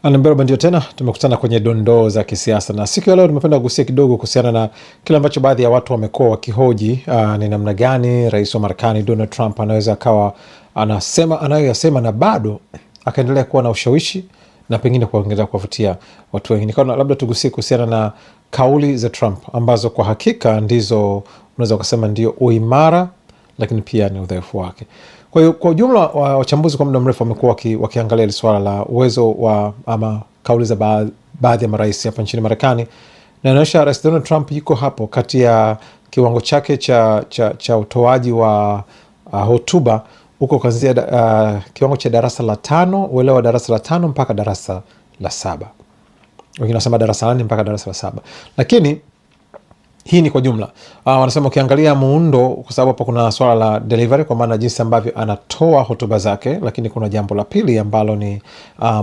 Anambero ndio tena tumekutana kwenye dondoo za kisiasa, na siku ya leo tumependa kugusia kidogo kuhusiana na kile ambacho baadhi ya watu wamekuwa wakihoji, ni namna gani rais wa Marekani Donald Trump anaweza akawa anasema anayoyasema na bado akaendelea kuwa na ushawishi na pengine kuendelea kuwavutia watu wengi. Nikaona labda tugusie kuhusiana na kauli za Trump ambazo kwa hakika ndizo unaweza kusema ndio uimara, lakini pia ni udhaifu wake. Kwa hiyo kwa ujumla wachambuzi kwa muda mrefu wamekuwa wakiangalia ile swala la uwezo wa ama kauli za baadhi ya marais hapa nchini Marekani, na inaonyesha Rais Donald Trump yuko hapo kati ya kiwango chake cha utoaji wa hotuba huko kuanzia kiwango cha darasa la 5, uelewa darasa la 5 mpaka darasa la 7. Wengine wanasema darasa la 4 mpaka darasa la 7. Lakini hii ni kwa jumla. Wanasema ukiangalia muundo, kwa sababu hapa kuna swala la delivery kwa maana jinsi ambavyo anatoa hotuba zake, lakini kuna jambo la pili ambalo ni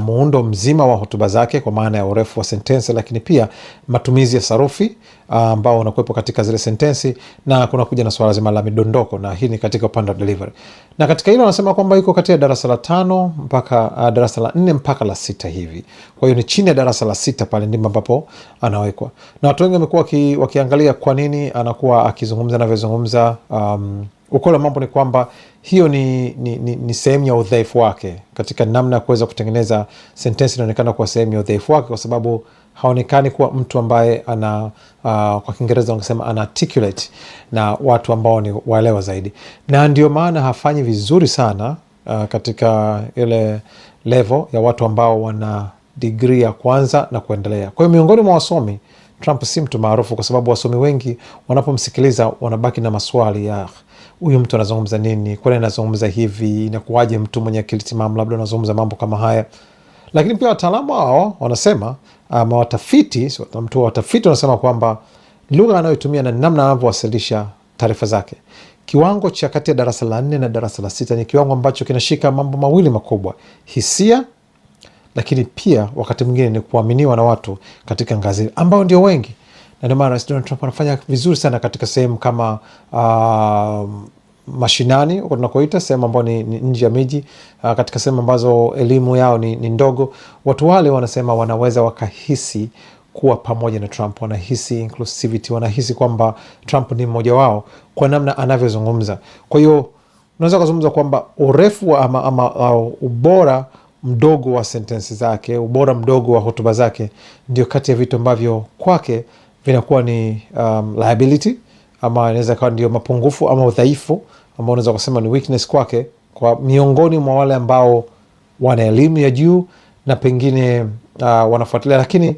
muundo mzima wa hotuba zake kwa maana ya urefu wa sentensi, lakini pia matumizi ya sarufi ambao unakuwepo katika zile sentensi, na kuna kuja na swala zima la midondoko, na hii ni katika upande wa delivery. Na katika hilo wanasema kwamba yuko kati ya darasa la 5 mpaka darasa la 4 mpaka la 6 hivi. Kwa hiyo ni chini ya darasa la 6 pale ndipo ambapo anawekwa. Na watu wengi wamekuwa wakiangalia kwa nini anakuwa akizungumza anavyozungumza. Ukweli wa mambo ni kwamba hiyo ni sehemu ya udhaifu wake katika namna ya kuweza kutengeneza sentensi. Inaonekana kuwa sehemu ya udhaifu wake kwa sababu haonekani kuwa mtu ambaye ana kwa Kiingereza wangesema ana articulate na watu ambao ni waelewa zaidi, na ndio maana hafanyi vizuri sana katika ile level ya watu ambao wana degree ya kwanza na kuendelea. Kwa hiyo miongoni mwa wasomi, Trump si mtu maarufu kwa sababu wasomi wengi wanapomsikiliza wanabaki na maswali ya huyu mtu anazungumza nini, kwa nini anazungumza hivi, inakuwaje mtu mwenye akili timamu labda anazungumza mambo kama haya. Lakini pia wataalamu hao wanasema watafiti wanasema kwamba lugha anayotumia na namna anavyowasilisha taarifa zake, kiwango cha kati ya darasa la 4 na darasa la 6 ni kiwango ambacho kinashika mambo mawili makubwa: hisia, lakini pia wakati mwingine ni kuaminiwa na watu katika ngazi ambao ndio wengi. Na ndio maana Rais Donald Trump anafanya vizuri sana katika sehemu kama mashinani tunakoita, sehemu ambao ni nje ya miji, katika sehemu ambazo elimu yao ni ndogo. Watu wale wanasema wanaweza wakahisi kuwa pamoja na Trump, wanahisi inclusivity, wanahisi kwamba Trump ni mmoja wao kwa namna anavyozungumza. Kwa hiyo unaweza kuzungumza kwamba urefu ama ubora mdogo wa sentensi zake, ubora mdogo wa hotuba zake ndio kati ya vitu ambavyo kwake vinakuwa ni liability, ama inaweza kuwa ndio mapungufu ama udhaifu ambao unaweza kusema ni weakness kwake, kwa miongoni mwa wale ambao wana elimu ya juu na pengine wanafuatilia. Lakini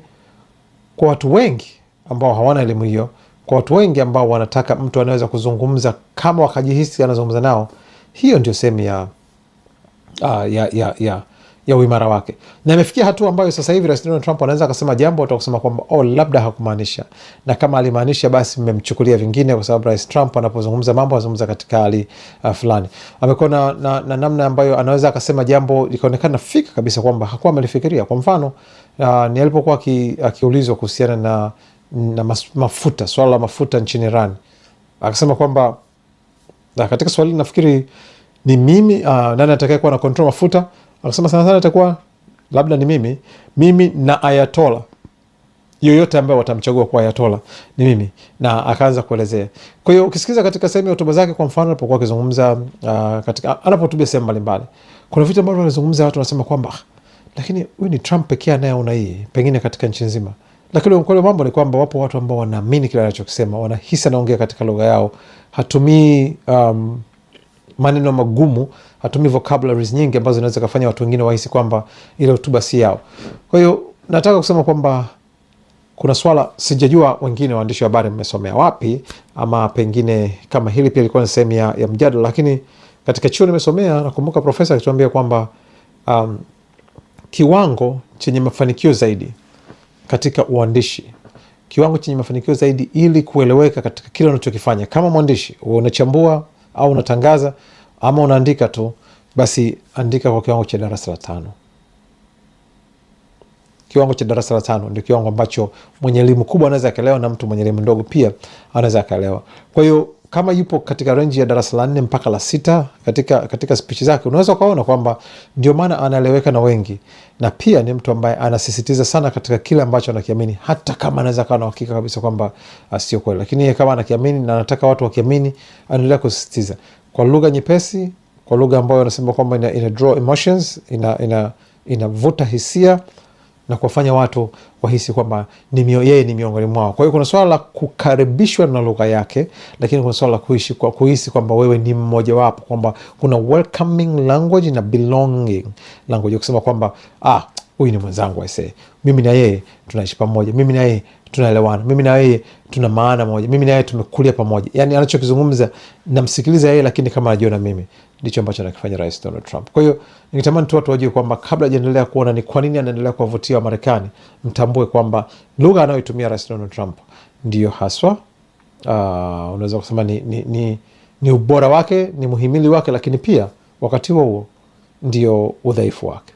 kwa watu wengi ambao hawana elimu hiyo, kwa watu wengi ambao wanataka mtu anaweza kuzungumza kama wakajihisi anazungumza nao, hiyo ndio sehemu ya uimara wake. Na imefikia hatua ambayo sasa hivi Rais Donald Trump anaweza akasema jambo watu kusema kwamba labda hakumaanisha, na kama alimaanisha basi mmemchukulia vingine, kwa sababu Rais Trump anapozungumza mambo anazungumza katika hali fulani. Amekuwa na namna ambayo anaweza akasema jambo likaonekana fika kabisa kwamba hakuwa amelifikiria. Kwa mfano ni alipokuwa akiulizwa kuhusiana na mafuta, swala la mafuta nchini Iran, akasema kwamba katika swali nafikiri ni mimi nani atakayekuwa na control mafuta, akasema sana sana itakuwa labda ni mimi na Ayatollah, yoyote ambaye watamchagua kwa Ayatollah ni mimi, na akaanza kuelezea. Kwa hiyo ukisikiza katika sehemu ya hotuba zake, kwa mfano alipokuwa akizungumza katika anapohutubia sehemu mbalimbali, kuna vitu ambavyo anazungumza watu wanasema kwamba lakini huyu ni Trump pekee anayeona hii pengine katika nchi nzima. Lakini ukweli mambo ni kwamba wapo watu ambao wanaamini kile anachokisema, wanahisi anaongea katika lugha yao, hatumii maneno magumu, hatumii vocabularies nyingi ambazo zinaweza kufanya watu wengine wahisi kwamba ile hotuba si yao. Kwa hiyo nataka kusema kwamba kuna swala, sijajua wengine waandishi wa habari mmesomea wapi, ama pengine kama hili pia ilikuwa ni sehemu ya mjadala, lakini katika chuo nimesomea, nakumbuka profesa akituambia kwamba kiwango chenye mafanikio zaidi katika uandishi, kiwango chenye mafanikio zaidi ili kueleweka katika kile unachokifanya kama mwandishi, unachambua au unatangaza ama unaandika tu, basi andika kwa kiwango cha darasa la 5. Kiwango cha darasa la 5 ndio kiwango ambacho mwenye elimu kubwa anaweza akaelewa, na mtu mwenye elimu ndogo pia anaweza akaelewa. Kwa hiyo kama yupo katika range ya darasa la 4 mpaka la 6 katika speech zake, unaweza ukaona kwamba ndio maana anaeleweka na wengi, na pia ni mtu ambaye anasisitiza sana katika kile ambacho anakiamini, hata kama anaweza kuwa na uhakika kabisa kwamba sio kweli, lakini yeye kama anakiamini na anataka watu wakiamini, anaendelea kusisitiza kwa lugha nyepesi, kwa lugha ambayo anasema kwamba ina draw emotions, inavuta hisia na kuwafanya watu wahisi kwamba yeye ni miongoni mwao. Kwa hiyo kuna swala la kukaribishwa na lugha yake, lakini kuna swala la kuhisi kwamba wewe ni mmoja wapo, kwamba kuna welcoming language na belonging language, kusema kwamba huyu ni mwenzangu, mimi na yeye tunaishi pamoja, mimi na yeye tunaelewana, mimi na yeye tuna maana moja, mimi na yeye tumekulia pamoja. Yani anachokizungumza namsikiliza yeye, lakini kama anajiona mimi. Ndicho ambacho anakifanya Rais Donald Trump. Kwa hiyo ningetamani tu watu wajue kwamba kabla hajaendelea kuona ni kwa nini anaendelea kuwavutia wa Marekani, mtambue kwamba lugha anayoitumia Rais Donald Trump ndiyo haswa unaweza kusema ni ubora wake, ni muhimili wake, lakini pia wakati huo ndio udhaifu wake.